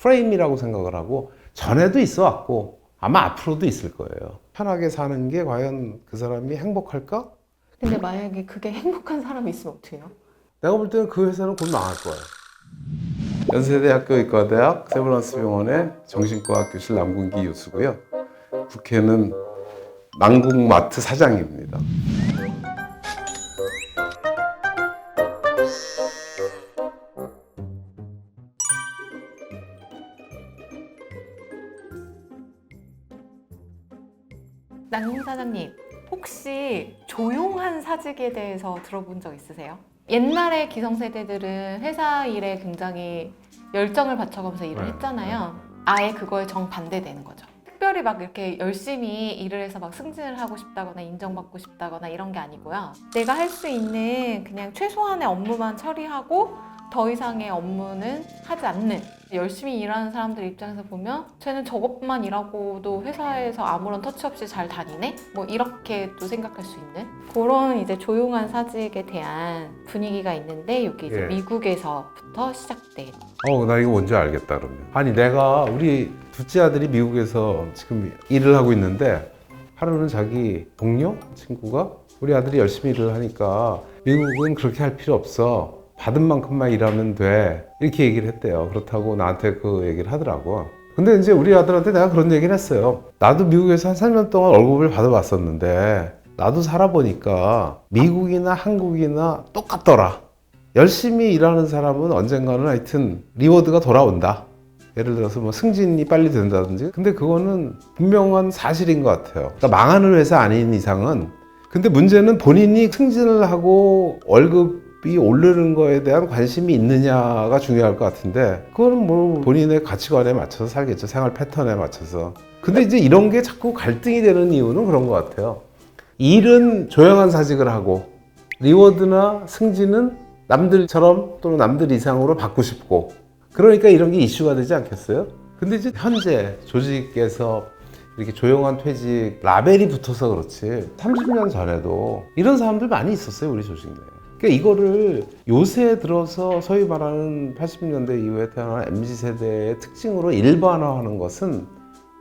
프레임이라고 생각을 하고 전에도 있어 왔고 아마 앞으로도 있을 거예요. 편하게 사는 게 과연 그 사람이 행복할까? 근데 만약에 그게 행복한 사람이 있으면 어떻게 해요? 내가 볼 때는 그 회사는 곧 망할 거예요. 연세대학교 의과대학 세브란스 병원의 정신과학 교실 남궁기 교수고요. 국회는 남궁마트 사장입니다. 남궁 사장님, 혹시 조용한 사직에 대해서 들어본 적 있으세요? 옛날에 기성세대들은 회사 일에 굉장히 열정을 바쳐가면서 일을 했잖아요. 아예 그거에 정반대되는 거죠. 특별히 막 이렇게 열심히 일을 해서 막 승진을 하고 싶다거나 인정받고 싶다거나 이런 게 아니고요. 내가 할 수 있는 그냥 최소한의 업무만 처리하고 더 이상의 업무는 하지 않는, 열심히 일하는 사람들 입장에서 보면 쟤는 저것만 일하고도 회사에서 아무런 터치 없이 잘 다니네? 뭐 이렇게 또 생각할 수 있는 그런 이제 조용한 사직에 대한 분위기가 있는데, 여기 이제 예. 미국에서부터 시작된. 나 이거 뭔지 알겠다 그러면. 아니 내가 우리 둘째 아들이 미국에서 지금 일을 하고 있는데 하루는 자기 동료 친구가 우리 아들이 열심히 일을 하니까 미국은 그렇게 할 필요 없어. 받은 만큼만 일하면 돼. 이렇게 얘기를 했대요. 그렇다고 나한테 그 얘기를 하더라고. 근데 이제 우리 아들한테 내가 그런 얘기를 했어요. 나도 미국에서 한 3년 동안 월급을 받아봤었는데 나도 살아보니까 미국이나 한국이나 똑같더라. 열심히 일하는 사람은 언젠가는 하여튼 리워드가 돌아온다. 예를 들어서 뭐 승진이 빨리 된다든지. 근데 그거는 분명한 사실인 것 같아요. 그러니까 망하는 회사 아닌 이상은. 근데 문제는 본인이 승진을 하고 월급이 오르는 거에 대한 관심이 있느냐가 중요할 것 같은데, 그거는 뭐 본인의 가치관에 맞춰서 살겠죠. 생활 패턴에 맞춰서. 근데 이제 이런 게 자꾸 갈등이 되는 이유는 그런 것 같아요. 일은 조용한 사직을 하고 리워드나 승진은 남들처럼 또는 남들 이상으로 받고 싶고, 그러니까 이런 게 이슈가 되지 않겠어요? 근데 이제 현재 조직에서 이렇게 조용한 퇴직 라벨이 붙어서 그렇지 30년 전에도 이런 사람들 많이 있었어요, 우리 조직 내에. 그러니까 이거를 요새 들어서 소위 말하는 80년대 이후에 태어난 MZ세대의 특징으로 일반화하는 것은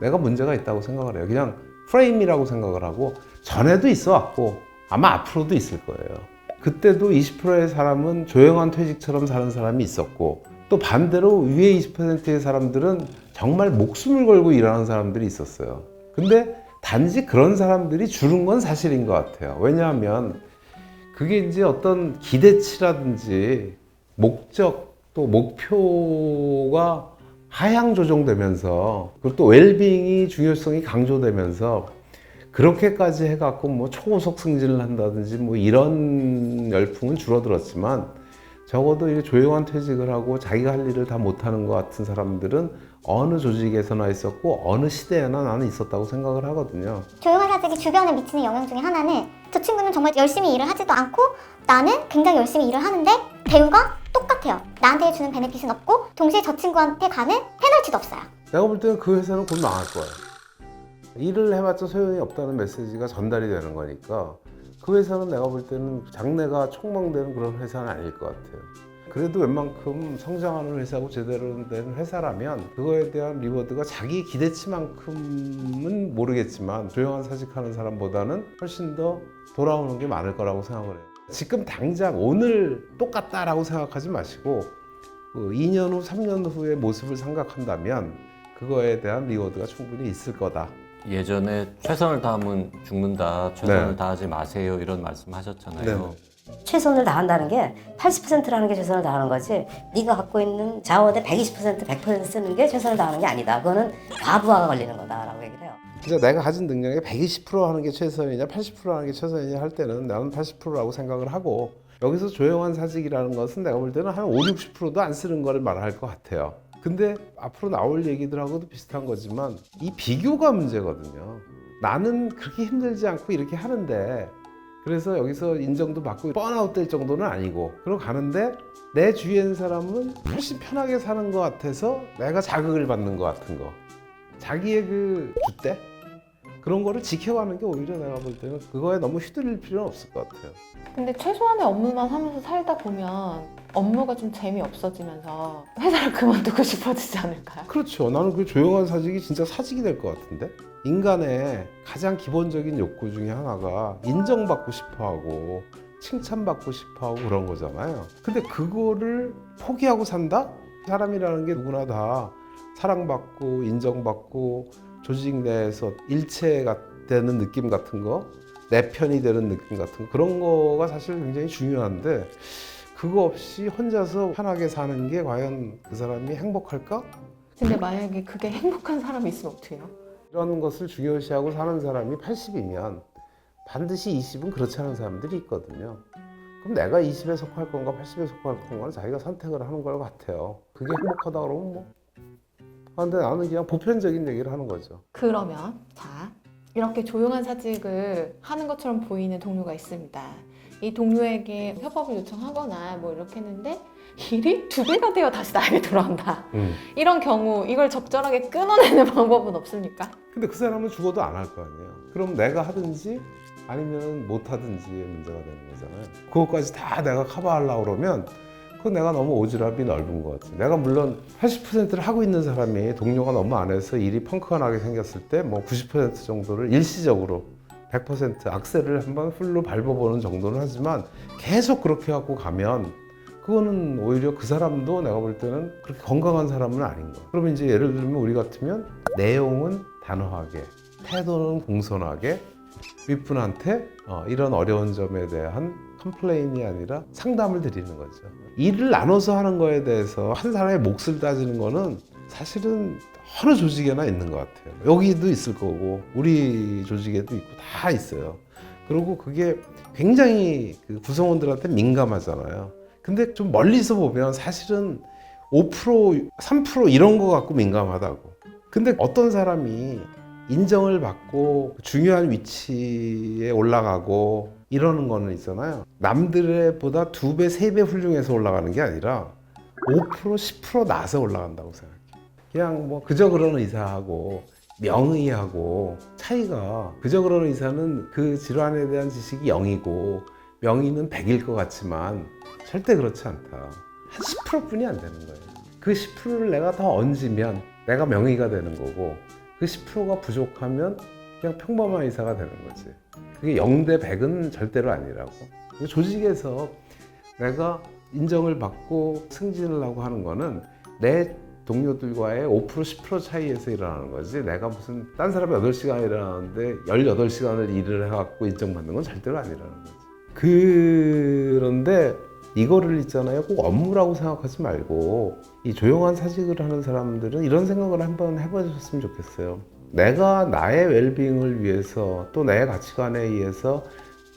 내가 문제가 있다고 생각을 해요. 그냥 프레임이라고 생각을 하고 전에도 있어 왔고 아마 앞으로도 있을 거예요. 그때도 20%의 사람은 조용한 퇴직처럼 사는 사람이 있었고, 또 반대로 위에 20%의 사람들은 정말 목숨을 걸고 일하는 사람들이 있었어요. 근데 단지 그런 사람들이 줄은 건 사실인 것 같아요. 왜냐하면 그게 이제 어떤 기대치라든지 목적 또 목표가 하향 조정되면서, 그리고 또 웰빙이 중요성이 강조되면서 그렇게까지 해갖고 뭐 초고속 승진을 한다든지 뭐 이런 열풍은 줄어들었지만, 적어도 이게 조용한 퇴직을 하고 자기가 할 일을 다 못하는 것 같은 사람들은 어느 조직에서나 있었고 어느 시대에나 나는 있었다고 생각을 하거든요. 조용한 사직이 주변에 미치는 영향 중에 하나는, 저 친구는 정말 열심히 일을 하지도 않고 나는 굉장히 열심히 일을 하는데 대우가 똑같아요. 나한테 주는 베네핏은 없고 동시에 저 친구한테 가는 페널티도 없어요. 내가 볼 때는 그 회사는 곧 망할 거예요. 일을 해봤자 소용이 없다는 메시지가 전달이 되는 거니까 그 회사는 내가 볼 때는 장래가 촉망되는 그런 회사는 아닐 것 같아요. 그래도 웬만큼 성장하는 회사고 제대로 된 회사라면 그거에 대한 리워드가 자기 기대치만큼은 모르겠지만 조용한 사직하는 사람보다는 훨씬 더 돌아오는 게 많을 거라고 생각을 해요. 지금 당장 오늘 똑같다라고 생각하지 마시고 2년 후, 3년 후의 모습을 생각한다면 그거에 대한 리워드가 충분히 있을 거다. 예전에 최선을 다하면 죽는다, 최선을 네. 다하지 마세요, 이런 말씀 하셨잖아요. 최선을 다한다는 게 80%라는 게 최선을 다하는 거지, 네가 갖고 있는 자원의 120%, 100% 쓰는 게 최선을 다하는 게 아니다. 그거는 과부하가 걸리는 거다라고 얘기를 해요. 진짜 내가 가진 능력의 120% 하는 게 최선이냐 80% 하는 게 최선이냐 할 때는 나는 80%라고 생각을 하고, 여기서 조용한 사직이라는 것은 내가 볼 때는 한 5, 60%도 안 쓰는 거를 말할 것 같아요. 근데 앞으로 나올 얘기들하고도 비슷한 거지만 이 비교가 문제거든요. 나는 그렇게 힘들지 않고 이렇게 하는데, 그래서 여기서 인정도 받고 번아웃 될 정도는 아니고 그러고 가는데 내 주위에 있는 사람은 훨씬 편하게 사는 것 같아서 내가 자극을 받는 것 같은 거, 자기의 그 줏대? 그런 거를 지켜가는 게 오히려 내가 볼 때는 그거에 너무 휘둘릴 필요는 없을 것 같아요. 근데 최소한의 업무만 하면서 살다 보면 업무가 좀 재미없어지면서 회사를 그만두고 싶어지지 않을까요? 그렇죠. 나는 그 조용한 사직이 진짜 사직이 될 것 같은데? 인간의 가장 기본적인 욕구 중에 하나가 인정받고 싶어하고 칭찬받고 싶어하고 그런 거잖아요. 근데 그거를 포기하고 산다? 사람이라는 게 누구나 다 사랑받고 인정받고 조직 내에서 일체가 되는 느낌 같은 거, 내 편이 되는 느낌 같은 거, 그런 거가 사실 굉장히 중요한데 그거 없이 혼자서 편하게 사는 게 과연 그 사람이 행복할까? 근데 만약에 그게 행복한 사람이 있으면 어떻게 해요? 이런 것을 중요시하고 사는 사람이 80이면 반드시 20은 그렇지 않은 사람들이 있거든요. 그럼 내가 20에 속할 건가 80에 속할 건가는 자기가 선택을 하는 것 같아요. 그게 행복하다 그러면 뭐. 근데 나는 그냥 보편적인 얘기를 하는 거죠. 그러면 자, 이렇게 조용한 사직을 하는 것처럼 보이는 동료가 있습니다. 이 동료에게 협업을 요청하거나 뭐 이렇게 했는데 일이 2배가 되어 다시 나에게 돌아온다. 이런 경우 이걸 적절하게 끊어내는 방법은 없습니까? 근데 그 사람은 죽어도 안 할 거 아니에요. 그럼 내가 하든지 아니면 못 하든지의 문제가 되는 거잖아요. 그것까지 다 내가 커버하려고 그러면 그건 내가 너무 오지랖이 넓은 것 같아요. 내가 물론 80%를 하고 있는 사람이 동료가 너무 안 해서 일이 펑크가 나게 생겼을 때 뭐 90% 정도를 일시적으로 100% 악셀을 한번 풀로 밟아보는 정도는 하지만 계속 그렇게 하고 가면 그거는 오히려 그 사람도 내가 볼 때는 그렇게 건강한 사람은 아닌 거야. 그러면 이제 예를 들면 우리 같으면 내용은 단호하게, 태도는 공손하게, 윗분한테 이런 어려운 점에 대한 컴플레인이 아니라 상담을 드리는 거죠. 일을 나눠서 하는 거에 대해서 한 사람의 몫을 따지는 거는 사실은 어느 조직에나 있는 것 같아요. 여기도 있을 거고 우리 조직에도 있고 다 있어요. 그리고 그게 굉장히 그 구성원들한테 민감하잖아요. 근데 좀 멀리서 보면 사실은 5%, 3% 이런 거 갖고 민감하다고. 근데 어떤 사람이 인정을 받고 중요한 위치에 올라가고 이러는 거는 있잖아요. 남들의 보다 2배, 3배 훌륭해서 올라가는 게 아니라 5%, 10% 나서 올라간다고 생각해요. 그냥 뭐 그저 그러는 의사하고 명의하고 차이가, 그저 그러는 의사는 그 질환에 대한 지식이 0이고 명의는 100일 것 같지만 절대 그렇지 않다. 한 10%뿐이 안 되는 거예요. 그 10%를 내가 더 얹으면 내가 명의가 되는 거고 그 10%가 부족하면 그냥 평범한 의사가 되는 거지. 그게 0대 100은 절대로 아니라고. 조직에서 내가 인정을 받고 승진을 하고 하는 거는 내 동료들과의 5%, 10% 차이에서 일어나는 거지. 내가 무슨 딴 사람이 8시간 일하는데 18시간을 일을 해갖고 인정받는 건 절대로 아니라는 거지. 그런데 이거를 있잖아요. 꼭 업무라고 생각하지 말고 이 조용한 사직을 하는 사람들은 이런 생각을 한번 해보셨으면 좋겠어요. 내가 나의 웰빙을 위해서 또 내 가치관에 의해서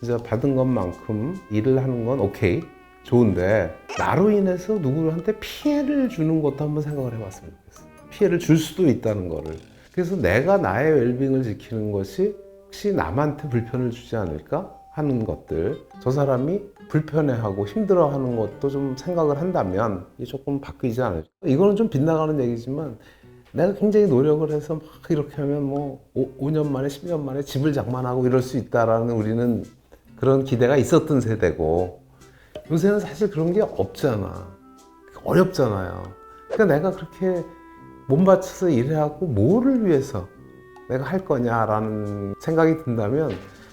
이제 받은 것만큼 일을 하는 건 오케이, 좋은데 나로 인해서 누구한테 피해를 주는 것도 한번 생각을 해봤으면 좋겠어요. 피해를 줄 수도 있다는 거를. 그래서 내가 나의 웰빙을 지키는 것이 혹시 남한테 불편을 주지 않을까 하는 것들, 저 사람이 불편해하고 힘들어하는 것도 좀 생각을 한다면 조금 바뀌지 않을까. 이거는 좀 빗나가는 얘기지만 내가 굉장히 노력을 해서 막 이렇게 하면 뭐 5년 만에 10년 만에 집을 장만하고 이럴 수 있다라는 우리는 그런 기대가 있었던 세대고, 요새는 사실 그런 게 없잖아. 어렵잖아요. 그러니까 내가 그렇게 몸 바쳐서 일해갖고 뭐를 위해서 내가 할 거냐라는 생각이 든다면,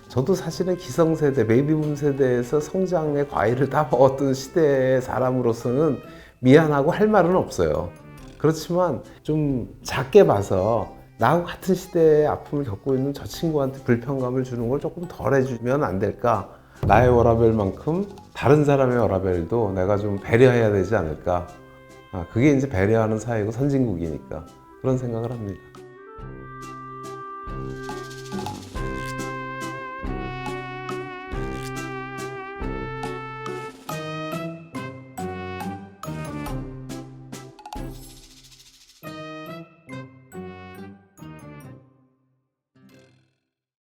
저도 사실은 기성세대, 베이비붐 세대에서 성장의 과일을 따먹었던 시대의 사람으로서는 미안하고 할 말은 없어요. 그렇지만 좀 작게 봐서 나하고 같은 시대의 아픔을 겪고 있는 저 친구한테 불편감을 주는 걸 조금 덜 해주면 안 될까? 나의 워라벨만큼 다른 사람의 워라벨도 내가 좀 배려해야 되지 않을까? 그게 이제 배려하는 사회고 선진국이니까 그런 생각을 합니다.